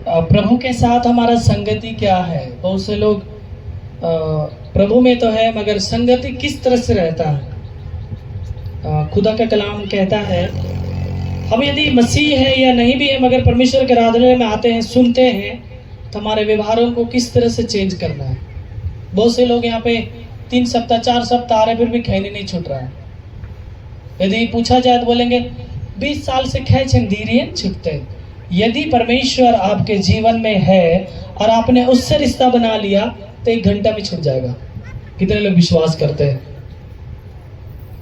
प्रभु के साथ हमारा संगति क्या है। बहुत से लोग प्रभु में तो है मगर संगति किस तरह से रहता है। खुदा का कलाम कहता है हम यदि मसीह है या नहीं भी है मगर परमेश्वर के आराधना में आते हैं, सुनते हैं, तो हमारे व्यवहारों को किस तरह से चेंज करना है। बहुत से लोग यहाँ पे 3 सप्ताह 4 सप्ताह आ रहे फिर भी खैनी नहीं छूट रहा है। यदि पूछा जाए तो बोलेंगे 20 साल से खे छंदीरियन छुटते। यदि परमेश्वर आपके जीवन में है और आपने उससे रिश्ता बना लिया तो 1 घंटा में छूट जाएगा। कितने लोग विश्वास करते हैं?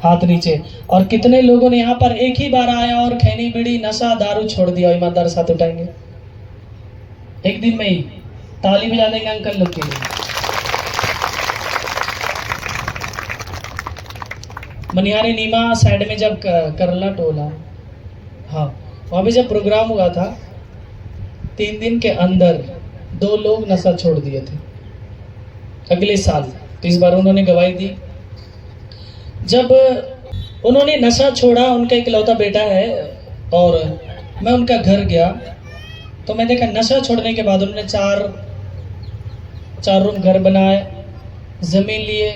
हाथ नीचे। और कितने लोगों ने यहाँ पर एक ही बार आया और खैनी बीड़ी नशा दारू छोड़ दिया? ईमानदार साथ उठाएंगे। एक दिन में ही ताली बजा देंगे अंकल लोग के लिए। मनिहारी नीमा साइड में जब करला टोला, हाँ, वहाँ पे जब प्रोग्राम हुआ था 3 दिन के अंदर 2 लोग नशा छोड़ दिए थे अगले साल। तो इस बार उन्होंने गवाही दी। जब उन्होंने नशा छोड़ा, उनका इकलौता बेटा है, और मैं उनका घर गया तो मैं देखा नशा छोड़ने के बाद उन्होंने 4 रूम घर बनाए, ज़मीन लिए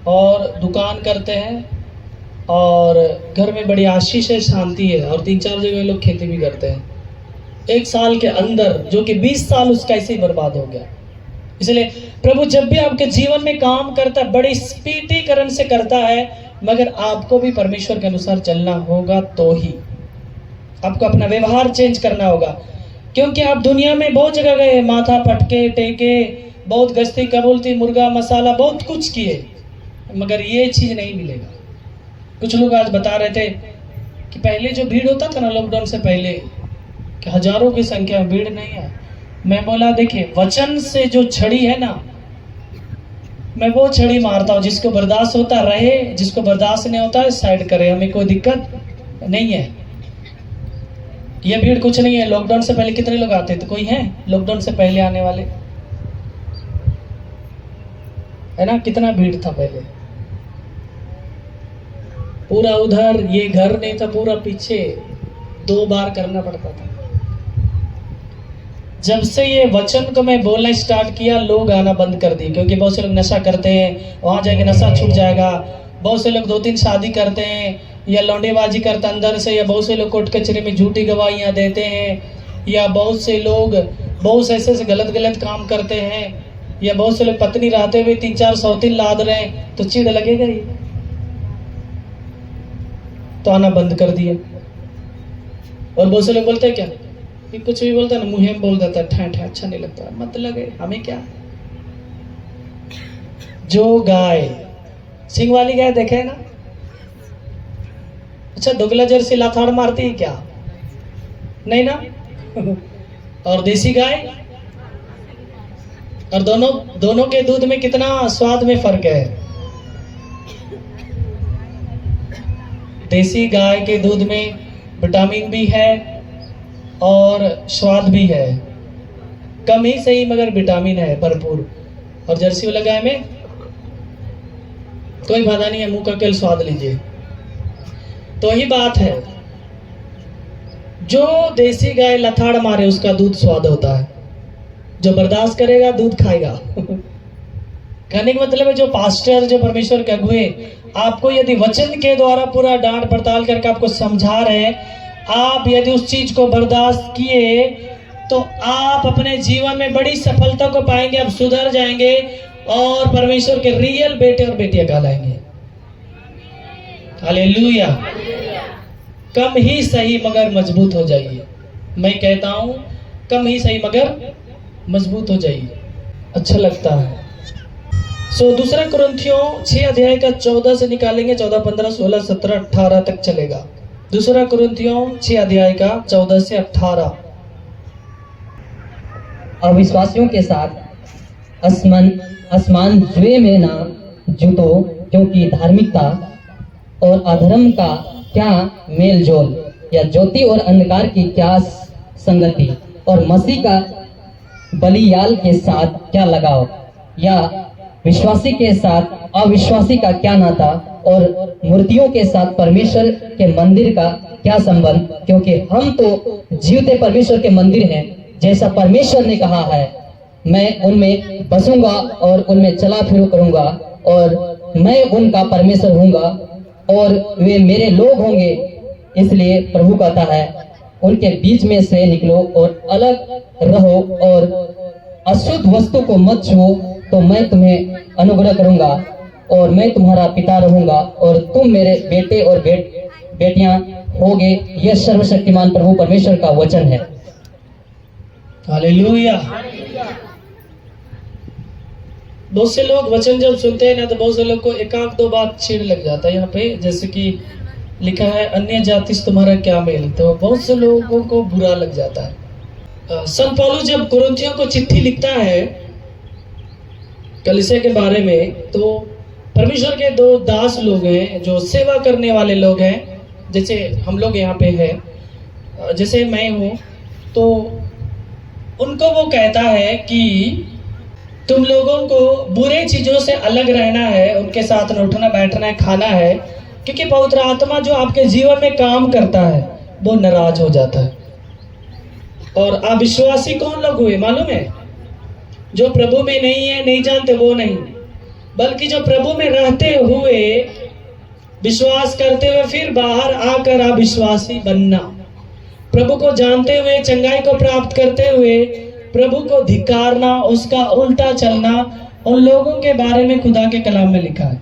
और दुकान करते हैं और घर में बड़ी आशीष है, शांति है, और 3-4 जगह लोग खेती भी करते हैं। 1 साल के अंदर, जो कि 20 साल उसका ऐसे ही बर्बाद हो गया। इसलिए प्रभु जब भी आपके जीवन में काम करता है बड़ी स्पीडीकरण से करता है, मगर आपको भी परमेश्वर के अनुसार चलना होगा। तो ही आपको अपना व्यवहार चेंज करना होगा। क्योंकि आप दुनिया में बहुत जगह गए, माथा पटके टेके, बहुत गश्ती कबूलती, मुर्गा मसाला, बहुत कुछ किए, मगर ये चीज़ नहीं मिलेगा। कुछ लोग आज बता रहे थे कि पहले जो भीड़ होता था ना, लॉकडाउन से पहले, कि हजारों की संख्या में भीड़ नहीं है। मैं बोला देखिए, वचन से जो छड़ी है ना, मैं वो छड़ी मारता हूँ। जिसको बर्दाश्त होता रहे, जिसको बर्दाश्त नहीं होता है साइड करे, हमें कोई दिक्कत नहीं है। ये भीड़ कुछ नहीं है। लॉकडाउन से पहले कितने लोग आते थे? कोई है लॉकडाउन से पहले आने वाले? है ना, कितना भीड़ था पहले। पूरा उधर, ये घर नहीं था, पूरा पीछे 2 बार करना पड़ता था। जब से ये वचन को मैं बोलना स्टार्ट किया, लोग आना बंद कर दिए। क्योंकि बहुत से लोग नशा करते हैं, वहां जाके नशा छूट जाएगा। बहुत से लोग 2-3 शादी करते हैं या लौंडेबाजी करते अंदर से, या बहुत से लोग कोर्ट कचहरी में झूठी गवाहियां देते हैं, या बहुत से लोग बहुत से ऐसे गलत काम करते हैं, या बहुत से लोग पत्नी रहते हुए 3-4 सौतीन लाद रहे हैं, तो चिढ़ लगेगा ही, तो आना बंद कर दिए। और बहुत से लोग बोलते हैं क्या, कि कुछ भी बोलता है ना, मुंह में बोल देता है, ठा ठा, अच्छा नहीं लगता, मत लगे, हमें क्या। जो गाय, सिंग वाली गाय देखे ना, अच्छा दुगला जर्सी लाथाड़ मारती है क्या? नहीं ना। और देसी गाय, और दोनों के दूध में कितना स्वाद में फर्क है। देसी गाय के दूध में विटामिन भी है और स्वाद भी है, कम ही सही मगर विटामिन है भरपूर। और जर्सी वाला गाय में कोई बाधा नहीं है, मुंह का केवल स्वाद लीजिए। तो ही बात है, जो देसी गाय लथाड़ मारे उसका दूध स्वाद होता है, जो बर्दाश्त करेगा दूध खाएगा। कहने का मतलब है, जो पास्टर, जो परमेश्वर के अगुए आपको यदि वचन के द्वारा पूरा डांट पड़ताल करके आपको समझा रहे हैं, आप यदि उस चीज को बर्दाश्त किए तो आप अपने जीवन में बड़ी सफलता को पाएंगे। आप सुधर जाएंगे और परमेश्वर के रियल बेटे और बेटियां कहलाएंगे। हालेलुया। कम ही सही मगर मजबूत हो जाइए। मैं कहता हूं कम ही सही मगर मजबूत हो जाइए, अच्छा लगता है। दूसरा कुरिन्थियों 6 अध्याय का 14 से निकालेंगे, 14, 15, 16, 17, 18 तक चलेगा। दूसरा कुरिन्थियों 6 अध्याय का 14 से 18। अविश्वासियों के साथ असमान जुए में ना जुटो, क्योंकि धार्मिकता और अधर्म का क्या मेल जोल, या ज्योति और अंधकार की क्या संगति, और मसीह का बलियाल के साथ क्या लगाव, या विश्वासी के साथ अविश्वासी का क्या नाता, और मूर्तियों के साथ परमेश्वर के मंदिर का क्या संबंध, क्योंकि हम तो जीवते परमेश्वर के मंदिर हैं। जैसा परमेश्वर ने कहा है, मैं उनमें बसूंगा और उनमें चला फिरू करूंगा, और मैं उनका परमेश्वर हूंगा और वे मेरे लोग होंगे। इसलिए प्रभु कहता है, उनके बीच में से निकलो और अलग रहो और अशुद्ध वस्तु को मत छुओ, तो मैं तुम्हें अनुग्रह करूंगा और मैं तुम्हारा पिता रहूंगा और तुम मेरे बेटे और बेटियां होगे। यह सर्वशक्तिमान प्रभु परमेश्वर का वचन है। हालेलुया। बहुत से लोग वचन जब सुनते हैं ना, तो बहुत से लोग को एक आध दो बात चिढ़ लग जाता है। यहाँ पे जैसे कि लिखा है, अन्य जाति से तुम्हारा क्या मेल, तो बहुत से लोगों को बुरा लग जाता है। संत पौलुस जब कुरिन्थियों को चिट्ठी लिखता है कलीसिया के बारे में, तो परमेश्वर के दो दास लोग हैं जो सेवा करने वाले लोग हैं, जैसे हम लोग यहाँ पे हैं, जैसे मैं हूँ, तो उनको वो कहता है कि तुम लोगों को बुरे चीजों से अलग रहना है, उनके साथ न उठना बैठना है, खाना है, क्योंकि पवित्र आत्मा जो आपके जीवन में काम करता है वो नाराज हो जाता है। और अविश्वासी कौन लोग हुए मालूम है? जो प्रभु में नहीं है, नहीं जानते, वो नहीं, बल्कि जो प्रभु में रहते हुए, विश्वास करते हुए फिर बाहर आकर अविश्वासी बनना, प्रभु को जानते हुए, चंगाई को प्राप्त करते हुए प्रभु को धिक्कारना, उसका उल्टा चलना, उन लोगों के बारे में खुदा के कलाम में लिखा है।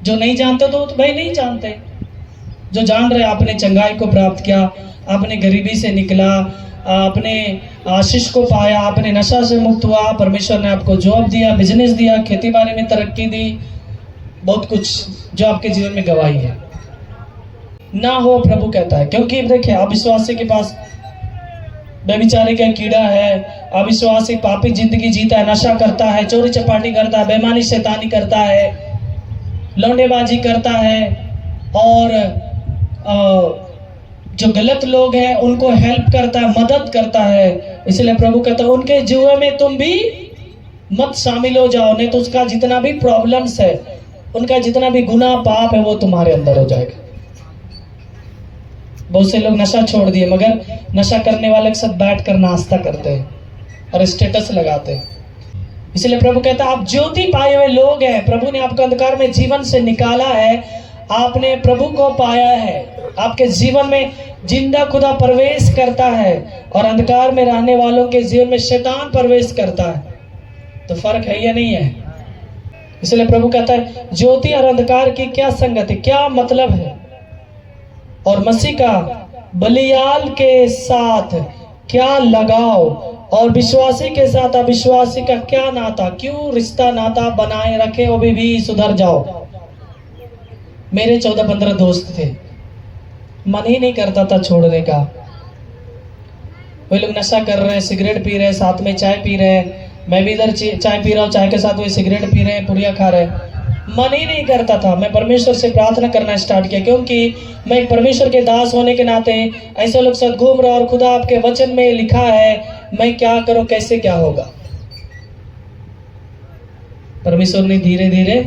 जो नहीं जानते तो भाई नहीं जानते, जो जान रहे आपने चंगाई को प्राप्त किया, आपने गरीबी से निकला, आपने आशीष को पाया, आपने नशा से मुक्त हुआ, परमेश्वर ने आपको जॉब दिया, बिजनेस दिया, खेती बाड़ी में तरक्की दी, बहुत कुछ जो आपके जीवन में गवाही है ना हो, प्रभु कहता है। क्योंकि देखिए, अविश्वासी के पास बेविचारे का कीड़ा है, अविश्वासी पापी जिंदगी जीता है, नशा करता है, चोरी चपाटी करता है, बेईमानी शैतानी करता है, लौंडेबाजी करता है, और जो गलत लोग हैं उनको हेल्प करता है, मदद करता है। इसलिए प्रभु कहता है उनके जीवन में तुम भी मत शामिल हो जाओ, नहीं तो उसका जितना भी प्रॉब्लम्स है, उनका जितना भी गुनाह पाप है, वो तुम्हारे अंदर हो जाएगा। बहुत से लोग नशा छोड़ दिए, मगर नशा करने वाले के साथ बैठ कर नाश्ता करते हैं और स्टेटस लगाते हैं। इसलिए प्रभु कहता है आप ज्योति पाए हुए लोग हैं, प्रभु ने आपको अंधकार में जीवन से निकाला है, आपने प्रभु को पाया है, आपके जीवन में जिंदा खुदा प्रवेश करता है और अंधकार में रहने वालों के जीवन में शैतान प्रवेश करता है। तो फर्क है या नहीं है? इसलिए प्रभु कहता है ज्योति और अंधकार की क्या संगति, क्या मतलब है, और मसीह का बलियाल के साथ क्या लगाव, और विश्वासी के साथ अविश्वासी का क्या नाता, क्यों रिश्ता नाता बनाए रखे, वो भी सुधर जाओ। मेरे 14-15 दोस्त थे, मन ही नहीं करता था छोड़ने का। वे लोग नशा कर रहे हैं, सिगरेट पी रहे हैं, साथ में चाय पी रहे हैं, मैं भी इधर चाय पी रहा हूँ, चाय के साथ वे सिगरेट पी रहे हैं, पुड़िया खा रहे हैं। मन ही नहीं करता था। मैं परमेश्वर से प्रार्थना करना स्टार्ट किया, क्योंकि मैं एक परमेश्वर के दास होने के नाते ऐसे लोग साथ घूम रहा, और खुदा आपके वचन में लिखा है, मैं क्या करूं, कैसे क्या होगा। परमेश्वर ने धीरे धीरे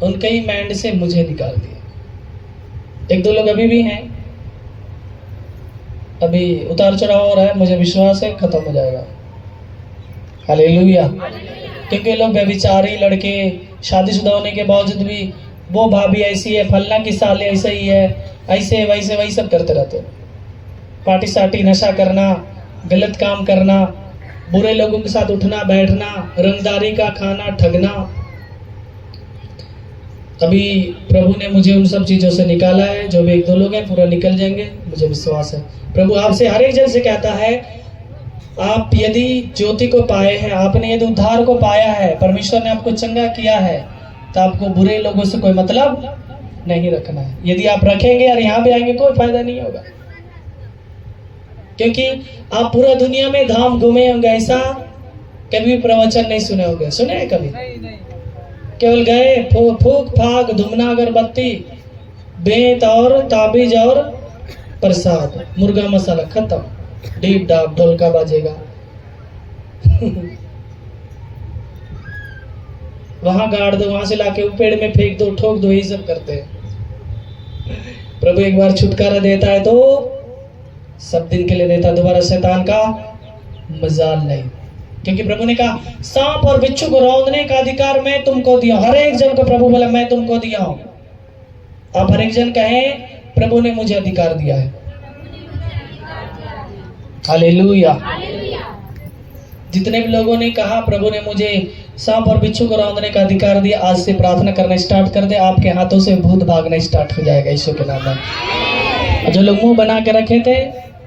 उनके ही माइंड से मुझे निकाल दिया। एक दो लोग अभी भी हैं, अभी उतार चढ़ाव हो रहा है, मुझे विश्वास है खत्म हो जाएगा। हालेलुया। क्योंकि लोग व्यभिचारी लड़के, शादीशुदा होने के बावजूद भी वो भाभी ऐसी है, फलना की साले ऐसा ही है, ऐसे वैसे वही सब करते रहते, पार्टी साटी, नशा करना, गलत काम करना, बुरे लोगों के साथ उठना बैठना, रंगदारी का खाना, ठगना। अभी प्रभु ने मुझे उन सब चीजों से निकाला है। जो भी एक दो लोग हैं पूरा निकल जाएंगे, मुझे विश्वास है। प्रभु आपसे हर एक जन से कहता है, आप यदि ज्योति को पाए हैं, आपने यदि उद्धार को पाया है, परमेश्वर ने आपको चंगा किया है, तो आपको बुरे लोगों से कोई मतलब नहीं रखना है। यदि आप रखेंगे और यहाँ भी आएंगे, कोई फायदा नहीं होगा, क्योंकि आप पूरा दुनिया में धाम घूमे होंगे, ऐसा कभी प्रवचन नहीं सुने होंगे। सुने हैं कभी? केवल गए, फूक फाक, धुमना, अगरबत्ती, बेंत और ताबीज और प्रसाद, मुर्गा मसाला, खत्म। डीप डाप ढोलका बाजेगा वहां गाड़ दो, वहां से लाके पेड़ में फेंक दो, ठोक दो, यही सब करते हैं। प्रभु एक बार छुटकारा देता है तो सब दिन के लिए देता, दोबारा शैतान का मजाल नहीं। क्योंकि प्रभु ने कहा सांप और बिच्छू को रौंदने का अधिकार मैं तुमको दिया। हर एक जन को प्रभु बोला मैं तुमको दिया हूं। आप हर एक जन कहें प्रभु ने मुझे अधिकार दिया है। हालेलुया। जितने भी लोगों ने कहा प्रभु ने मुझे सांप और बिच्छू को रौंदने का अधिकार दिया, आज से प्रार्थना करना स्टार्ट कर दे, आपके हाथों से भूत भागना स्टार्ट हो जाएगा यीशु के नाम में। जो लोग मुंह बना के रखे थे,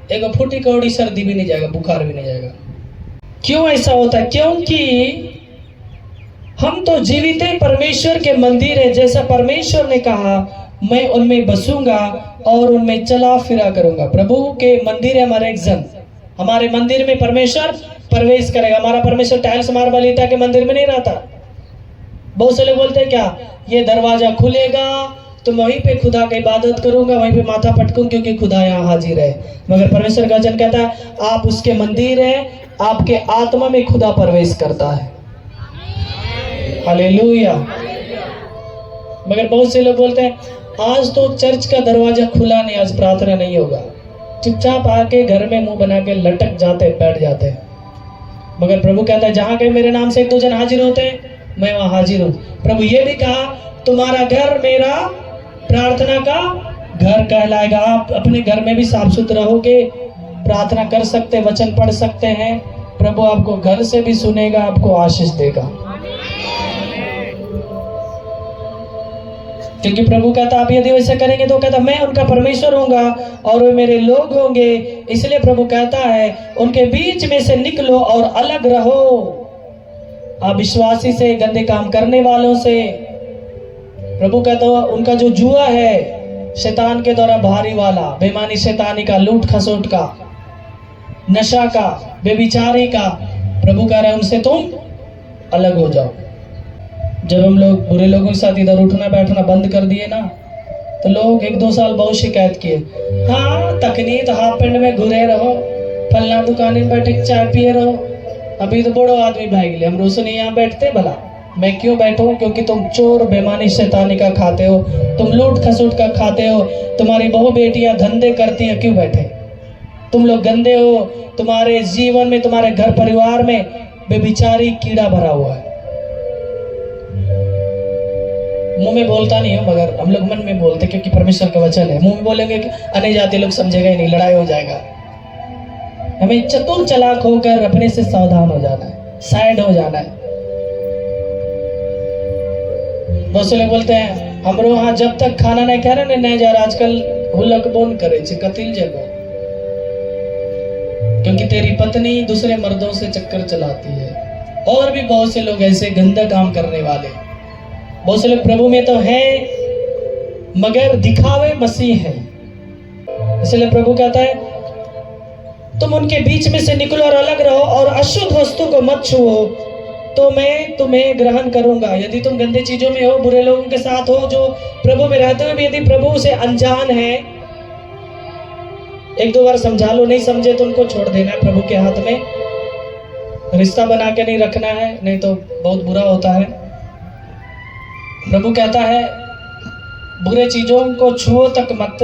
एक फूटी कौड़ी सर्दी भी नहीं जाएगा, बुखार भी नहीं जाएगा। क्यों ऐसा होता है? क्योंकि हम तो जीवित परमेश्वर के मंदिर है। जैसा परमेश्वर ने कहा मैं उनमें बसूंगा और उनमें चला फिरा करूंगा। प्रभु के मंदिर है हमारे एक जन, हमारे मंदिर में परमेश्वर प्रवेश करेगा। हमारा परमेश्वर टाइल्स मार्बल ईटा के मंदिर में नहीं रहता। बहुत से लोग बोलते हैं क्या ये दरवाजा खुलेगा तो वहीं पे खुदा की इबादत करूंगा, वहीं पे माथा पटकूंगा क्योंकि खुदा यहाँ हाजिर है। मगर परमेश्वर का वचन कहता है आप उसके मंदिर है, आपके आत्मा में खुदा प्रवेश करता है। हालेलुया। मगर बहुत से लोग बोलते हैं आज तो चर्च का दरवाजा खुला नहीं, आज प्रार्थना नहीं होगा। चुपचाप आके घर में मुंह बना के लटक जाते, बैठ जाते। मगर प्रभु कहता है जहां कहीं मेरे नाम से एक दो जन हाजिर होते हैं मैं वहां हाजिर हूं। प्रभु ये भी कहा तुम्हारा घर मेरा प्रार्थना का घर कहलाएगा। आप अपने घर में भी साफ सुथरा रहोगे, प्रार्थना कर सकते, वचन पढ़ सकते हैं, प्रभु आपको घर से भी सुनेगा, आपको आशीष देगा। क्योंकि प्रभु कहता आप यदि वैसा करेंगे तो कहता मैं उनका परमेश्वर होऊंगा और वे मेरे लोग होंगे। इसलिए प्रभु कहता है उनके बीच में से निकलो और अलग रहो। आप विश्वासी से, गंदे काम करने वालों से, प्रभु कहता उनका जो जुआ है शैतान के द्वारा भारी वाला, बेईमानी शैतानी का, लूट खसोट का, नशा का, बेविचारी का, प्रभु कह रहे हैं उनसे तुम अलग हो जाओ। जब हम लोग बुरे लोगों के साथ इधर उठना बैठना बंद कर दिए ना तो लोग 1-2 साल बहुत शिकायत किए, हाँ तकनीत हाफ पेंट में घुरे रहो, फलना दुकान में बैठे चाय पिए रहो। अभी तो बड़ो आदमी भाग गए, हम रोज नहीं यहाँ बैठते। भला मैं क्यों बैठूं? क्योंकि तुम चोर बेईमानी शैतानी का खाते हो, तुम लूट खसूट का खाते हो, तुम्हारी बहू बेटियां धंधे करती है, क्यों बैठे? तुम लोग गंदे हो, तुम्हारे जीवन में, तुम्हारे घर परिवार में बेविचारी कीड़ा भरा हुआ है। मुंह में बोलता नहीं हो मगर हम लोग मन में बोलते क्योंकि परमेश्वर का वचन है। मुंह में बोलेंगे कि अन्य जाति लोग समझेगा ही नहीं, लड़ाई हो जाएगा। हमें चतुर चालाक होकर अपने से सावधान हो जाना है, साइड हो जाना है। बहुत से लोग बोलते हैं हमरो वहां जब तक खाना नहीं खा रहे नहीं जा रहा, आजकल हुलक बोन करे कतिल जगह, क्योंकि तेरी पत्नी दूसरे मर्दों से चक्कर चलाती है। और भी बहुत से लोग ऐसे गंदा काम करने वाले, बहुत से लोग प्रभु में तो हैं मगर दिखावे मसीह है। इसलिए प्रभु कहता है तुम उनके बीच में से निकलो और अलग रहो और अशुद्ध वस्तु को मत छुओ तो मैं तुम्हें ग्रहण करूंगा। यदि तुम गंदे चीजों में हो, बुरे लोगों के साथ हो, जो प्रभु में रहते हुए भी यदि प्रभु से अनजान है, 1-2 बार समझा लो, नहीं समझे तो उनको छोड़ देना है। प्रभु के हाथ में रिश्ता बना के नहीं रखना है, नहीं तो बहुत बुरा होता है। प्रभु कहता है बुरे चीजों को छुओ तक मत,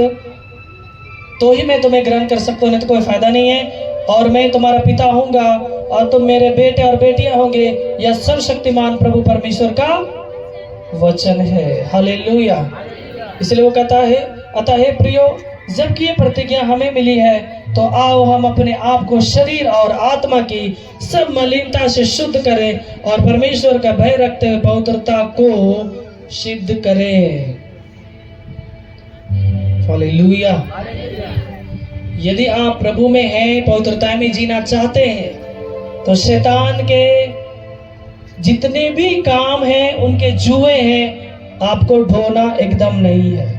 तो ही मैं तुम्हें ग्रहण कर सकता हूं, नहीं तो कोई फायदा नहीं है। और मैं तुम्हारा पिता होऊंगा और तुम मेरे बेटे और बेटियां होंगे। यह सर्वशक्तिमान प्रभु परमेश्वर का वचन है। हालेलुया। इसलिए वो कहता है अतः हे प्रियो, जबकि ये प्रतिज्ञा हमें मिली है तो आओ हम अपने आप को शरीर और आत्मा की सब मलिनता से शुद्ध करें और परमेश्वर का भय रखते हुए पवित्रता को सिद्ध करें। हालेलुया। यदि आप प्रभु में हैं, पवित्रता में जीना चाहते हैं, तो शैतान के जितने भी काम हैं उनके जुए हैं, आपको ढोना एकदम नहीं है।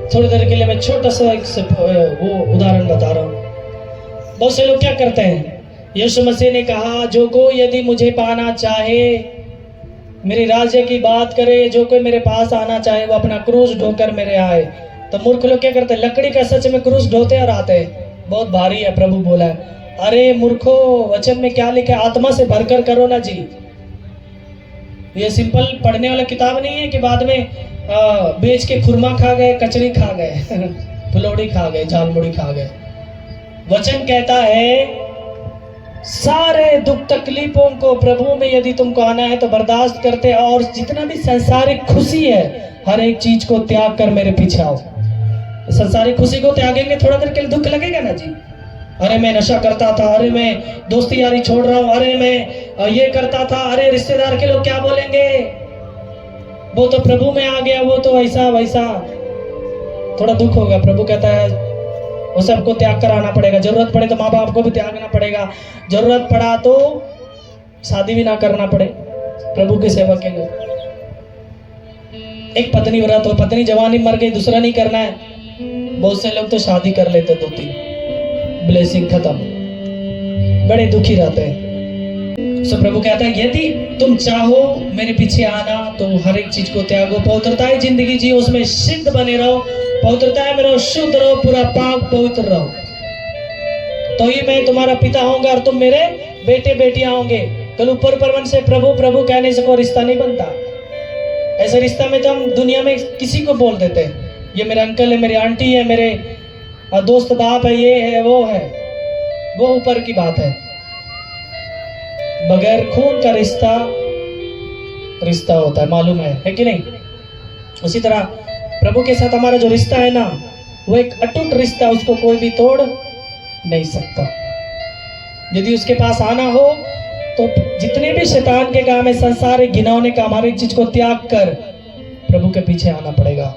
थोड़ी देर के लिए मैं छोटा सा वो उदाहरण बता रहा हूं। बहुत से लोग क्या करते हैं, यीशु मसीह ने कहा जो कोई यदि मुझे पाना चाहे, मेरे राज्य की बात करे, जो कोई मेरे पास आना चाहे वो अपना क्रूस ढोकर मेरे आए। तो मूर्ख लोग क्या करते हैं, लकड़ी का सच में क्रूस ढोते और आते हैं, बहुत भारी है। प्रभु बोला है अरे मूर्खो, वचन में क्या लिखा है, आत्मा से भरकर करो ना जी। ये सिंपल पढ़ने वाला किताब नहीं है कि बाद में बेच के खुरमा खा गए, कचरी खा गए फुलौड़ी खा गए, झालमुड़ी खा गए। वचन कहता है सारे दुख तकलीफों को प्रभु में यदि तुमको आना है तो बर्दाश्त करते, और जितना भी संसारिक खुशी है हर एक चीज को त्याग कर मेरे पीछे आओ। संसारिक खुशी को त्यागेंगे, थोड़ा देर के लिए दुख लगेगा ना जी। अरे मैं नशा करता था, अरे मैं दोस्ती यारी छोड़ रहा हूं, अरे मैं ये करता था, अरे रिश्तेदार के लोग क्या बोलेंगे, वो तो प्रभु में आ गया, वो तो ऐसा वैसा, थोड़ा दुख होगा। प्रभु कहता है वो सबको त्याग कर आना पड़ेगा। जरूरत पड़े तो माँ बाप को भी त्यागना पड़ेगा, जरूरत पड़ा तो शादी भी ना करना पड़े प्रभु की सेवा के लिए। एक पत्नी व्रत हो, पत्नी जवानी मर गई, दूसरा नहीं करना है। बहुत से लोग तो शादी कर लेते, 2-3 ब्लेसिंग खत्म, बड़े दुखी रहते हैं। सो प्रभु कहता है यदि तुम चाहो मेरे पीछे आना तो हर एक चीज को त्यागो, पवित्रता ही जिंदगी जियो, उसमें सिद्ध बने रहो, पवित्रता में रहो, शुद्ध रहो, पूरा पाक पवित्र रहो, तो ही मैं तुम्हारा पिता होऊंगा और तुम मेरे बेटे बेटियां होंगे। कल ऊपर परवन से प्रभु प्रभु कहने से कोई रिश्ता नहीं बनता। ऐसे रिश्ता में तो हम दुनिया में किसी को बोल देते हैं, ये मेरा अंकल है, मेरी आंटी है, मेरे दोस्त बाप है, ये है वो है, वो ऊपर की बात है। बगैर खून का रिश्ता रिश्ता होता है, मालूम है कि नहीं। उसी तरह प्रभु के साथ हमारा जो रिश्ता है ना, वो एक अटूट रिश्ता, उसको कोई भी तोड़ नहीं सकता। यदि उसके पास आना हो तो जितने भी शैतान के काम है, संसार घिनौने का, हमारी चीज को त्याग कर प्रभु के पीछे आना पड़ेगा।